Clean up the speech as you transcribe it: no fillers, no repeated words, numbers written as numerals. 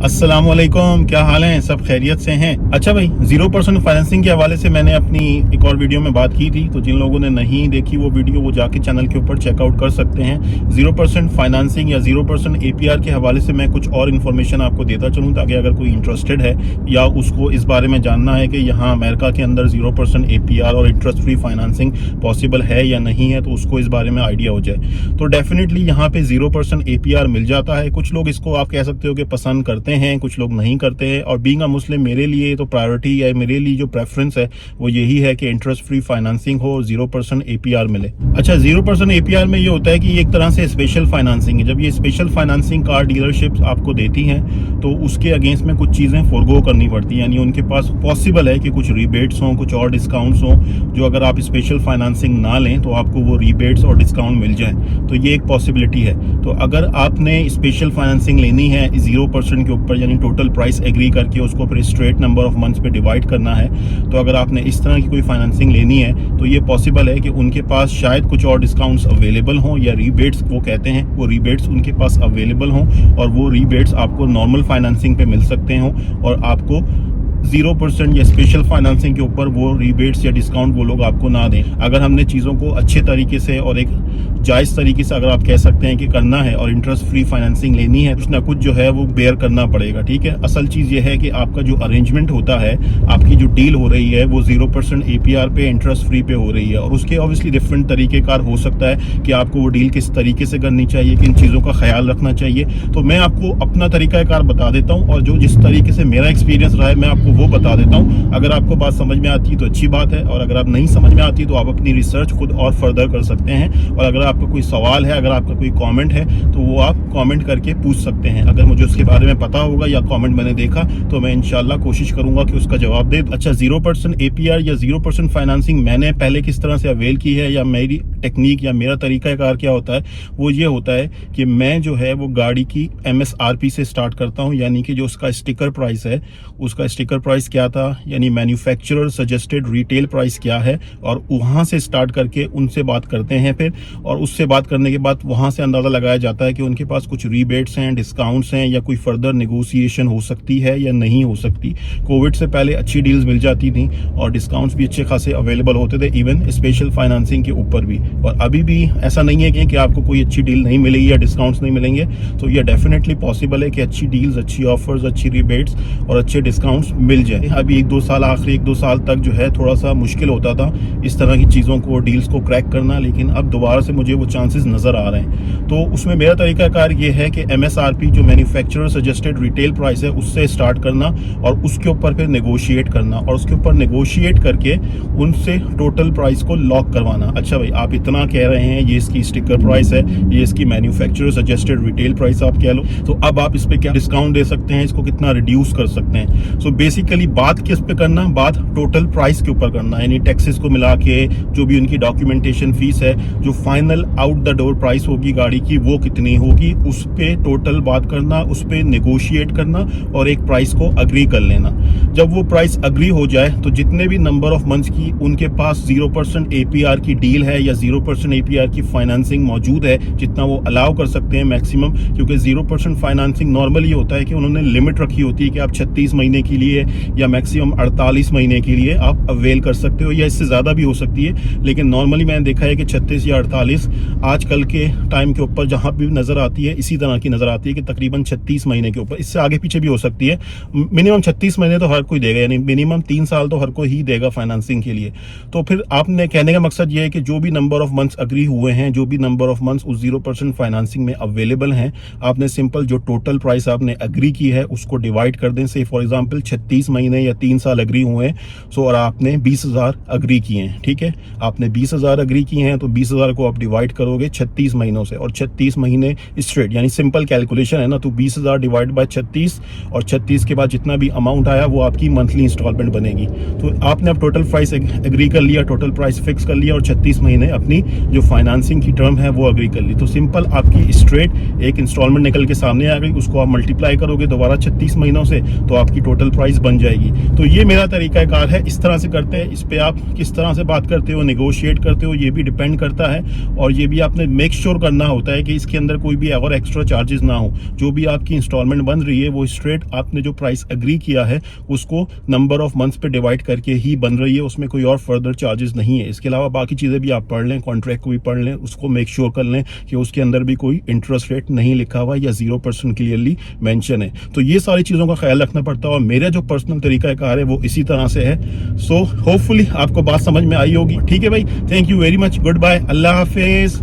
अस्सलाम वालेकुम, क्या हाल है? सब खैरियत से हैं? अच्छा भाई, 0% फाइनेंसिंग के हवाले से मैंने अपनी एक और वीडियो में बात की थी, तो जिन लोगों ने नहीं देखी वो वीडियो वो जाके चैनल के ऊपर चेकआउट कर सकते हैं। 0% फाइनेंसिंग या 0% APR के हवाले से मैं कुछ और इन्फॉर्मेशन आपको देता चलूँ, ताकि अगर कोई इंटरेस्टेड है या उसको इस बारे में जानना है कि यहाँ अमेरिका के अंदर 0% APR और इंटरेस्ट फ्री फाइनेंसिंग पॉसिबल है या नहीं है, तो उसको इस बारे में आइडिया हो जाए। तो डेफिनेटली यहाँ पे 0% APR मिल जाता है। कुछ लोग इसको आप कह सकते हो कि पसंद करते हैं, कुछ लोग नहीं करते हैं, और बीइंग अ मुस्लिम मेरे लिए तो प्रायोरिटी या मेरे लिए जो प्रेफरेंस है वो यही है कि इंटरेस्ट फ्री फाइनेंसिंग हो, 0% APR मिले। अच्छा, 0% APR में ये होता है कि ये एक तरह से स्पेशल फाइनेंसिंग है। जब ये स्पेशल फाइनेंसिंग कार डीलरशिप्स आपको देती हैं तो उसके अगेंस्ट में कुछ चीज़ें फोरगो करनी पड़ती हैं, यानी उनके पास पॉसिबल है कि कुछ रिबेट्स हों, कुछ और डिस्काउंट्स हों, जो अगर आप स्पेशल फाइनेंसिंग ना लें तो आपको वो रिबेट्स और डिस्काउंट मिल जाए। तो ये एक पॉसिबिलिटी है। तो अगर आपने स्पेशल फाइनेंसिंग लेनी है 0% के ऊपर, यानी टोटल प्राइस एग्री करके उसको फिर स्ट्रेट नंबर ऑफ मंथ्स पे डिवाइड करना है, तो अगर आपने इस तरह की कोई फाइनेंसिंग लेनी है तो ये पॉसिबल है कि उनके पास शायद कुछ और डिस्काउंट्स अवेलेबल हों, या रिबेट्स वो कहते हैं, वो रिबेट्स उनके पास अवेलेबल हों, और वो रिबेट्स आपको नॉर्मल फाइनेंसिंग पे मिल सकते हों, और आपको 0% या स्पेशल फाइनेंसिंग के ऊपर वो रिबेट्स या डिस्काउंट वो लोग आपको ना दें। अगर हमने चीज़ों को अच्छे तरीके से और एक जायज़ तरीके से अगर आप कह सकते हैं कि करना है और इंटरेस्ट फ्री फाइनेंसिंग लेनी है, कुछ ना कुछ जो है वो बेयर करना पड़ेगा। ठीक है, असल चीज़ ये है कि आपका जो अरेंजमेंट होता है, आपकी जो डील हो रही है वो 0% APR पे इंटरेस्ट फ्री पे हो रही है, और उसके ऑब्वियसली डिफरेंट तरीक़ेकार हो सकता है कि आपको वो डील किस तरीके से करनी चाहिए, किन चीज़ों का ख्याल रखना चाहिए। तो मैं आपको अपना तरीक़ाकार बता देता हूँ, और जो जिस तरीके से मेरा एक्सपीरियंस रहा है मैं आपको वो बता देता हूँ। अगर आपको बात समझ में आती है तो अच्छी बात है, और अगर आप नहीं समझ में आती तो आप अपनी रिसर्च खुद और फर्दर कर सकते हैं। और अगर आपका कोई सवाल है, अगर आपका कोई कमेंट है, तो वो आप कमेंट करके पूछ सकते हैं। अगर मुझे उसके बारे में पता होगा या कमेंट मैंने देखा तो मैं इंशाल्लाह कोशिश करूंगा कि उसका जवाब दे। अच्छा, 0% APR या 0% फाइनेंसिंग मैंने पहले किस तरह से अवेल की है, या मेरी टेक्निक या मेरा तरीकाकार क्या होता है, वो ये होता है कि मैं जो है वो गाड़ी की MSRP से स्टार्ट करता हूँ, यानी कि जो उसका स्टिकर प्राइस है, उसका स्टिकर प्राइस क्या था, यानी मैन्युफैक्चरर सजेस्टेड रिटेल प्राइस क्या है, और वहाँ से स्टार्ट करके उनसे बात करते हैं फिर, और उससे बात करने के बाद वहाँ से अंदाज़ा लगाया जाता है कि उनके पास कुछ रिबेट्स हैं, डिस्काउंट्स हैं, या कोई फर्दर नेगोशिएशन हो सकती है या नहीं हो सकती। कोविड से पहले अच्छी डील्स मिल जाती थी और डिस्काउंट्स भी अच्छे खासे अवेलेबल होते थे, इवन स्पेशल फाइनेंसिंग के ऊपर भी। और अभी भी ऐसा नहीं है कि आपको कोई अच्छी डील नहीं मिलेगी या डिस्काउंट्स नहीं मिलेंगे। तो ये डेफिनेटली पॉसिबल है कि अच्छी डील्स, अच्छी ऑफर्स, अच्छी रिबेट्स और अच्छे डिस्काउंट्स मिल जाए। अभी 1-2 साल, आखिरी 1-2 साल तक जो है थोड़ा सा मुश्किल होता था इस तरह की चीज़ों को, डील्स को क्रैक करना, लेकिन अब दोबारा से मुझे वो चांसेस नज़र आ रहे हैं। तो उसमें मेरा तरीकाकार ये है कि MSRP जो मैन्युफैक्चरर सजेस्टेड रिटेल प्राइस है उससे स्टार्ट करना, और उसके ऊपर फिर नेगोशिएट करना, और उसके ऊपर नेगोशिएट करके उनसे टोटल प्राइस को लॉक करवाना। अच्छा भाई, आप इतना कह रहे हैं, ये इसकी स्टिकर प्राइस है, ये इसकी मैन्युफैक्चरर सजेस्टेड रिटेल प्राइस आप कह लो, तो अब आप इस पे क्या डिस्काउंट दे सकते हैं, इसको कितना रिड्यूस कर सकते हैं। सो बेसिकली बात किस पे करना, बात टोटल प्राइस के ऊपर करना, यानी टैक्सेस को मिला के जो भी उनकी डॉक्यूमेंटेशन फीस है, जो final out the door price होगी गाड़ी की वो कितनी होगी, उस पे टोटल बात करना, उस पे नेगोशिएट करना और एक प्राइस को अग्री कर लेना। जब वो प्राइस अग्री हो जाए तो जितने भी नंबर ऑफ मंथ्स की उनके पास 0% APR की डील है या 0% APR की फाइनेंसिंग मौजूद है, जितना वो अलाउ कर सकते हैं मैक्सिमम, क्योंकि 0% फाइनेंसिंग नॉर्मली होता है कि उन्होंने लिमिट रखी होती है कि आप 36 महीने के लिए या मैक्सिमम 48 महीने के लिए आप अवेल कर सकते हो, या इससे ज़्यादा भी हो सकती है। लेकिन नॉर्मली मैंने देखा है कि 36 या 48 आजकल के टाइम के ऊपर जहाँ भी नज़र आती है इसी तरह की नज़र आती है कि तकरीबन 36 महीने के ऊपर, इससे आगे पीछे भी हो सकती है। मिनिमम 36 महीने तो हर कोई देगा, यानी मिनिमम 3 साल तो हर कोई ही देगा फाइनेंसिंग के लिए। तो फिर आपने कहने का मकसद ये है कि जो भी नंबर ऑफ मंथ्स अग्री हुए हैं, जो भी नंबर ऑफ मंथ्स उस 0% फाइनेंसिंग में अवेलेबल हैं, आपने सिंपल जो टोटल प्राइस आपने अग्री की है उसको डिवाइड कर दें। से फॉर एग्जांपल 36 महीने या 3 साल अग्री हुए हैं, सो और आपने 20,000 अग्री किए हैं। ठीक है, आपने 20,000 अग्री किए हैं, तो 20,000 को आप डिवाइड करोगे 36 महीनों से, और 36 महीने स्ट्रेट, यानी सिंपल कैलकुलेशन है ना, तो 20,000 डिवाइड बाय 36, और 36 के बाद जितना भी अमाउंट आया वो आपकी मंथली इंस्टॉलमेंट बनेगी। तो आपने अब टोटल प्राइस एग्री कर लिया, टोटल प्राइस फिक्स कर लिया, और 36 महीने अपनी जो फाइनेंसिंग की टर्म है वो अग्री कर ली। तो सिंपल आपकी स्ट्रेट एक इंस्टॉलमेंट निकल के सामने आ गई, उसको आप मल्टीप्लाई करोगे दोबारा 36 महीनों से, तो आपकी टोटल प्राइस बन जाएगी। तो ये मेरा तरीकाकार है, इस तरह से करते हैं। इस पे आप किस तरह से बात करते हो, नेगोशिएट करते हो, ये भी डिपेंड करता है। और ये भी आपने मेक श्योर करना होता है कि इसके अंदर कोई भी और एक्स्ट्रा चार्जेस ना हो। जो भी आपकी इंस्टॉलमेंट बन रही है वो स्ट्रेट आपने जो प्राइस एग्री किया है उसको नंबर ऑफ मंथ्स पे डिवाइड करके ही बन रही है, उसमें कोई और फर्दर चार्जेस नहीं है। इसके अलावा बाकी चीज़ें भी आप पढ़ लें, कॉन्ट्रैक्ट को भी पढ़ लें, उसको मेक श्योर कर लें कि उसके अंदर भी कोई इंटरेस्ट रेट नहीं लिखा हुआ या 0% क्लियरली मेंशन है। तो ये सारी चीज़ों का ख्याल रखना पड़ता है और मेरा जो पर्सनल तरीकाकार है वो इसी तरह से है। सो होपफुली आपको बात समझ में आई होगी। ठीक है भाई, thank you very much, good bye, अल्लाह हाफिज।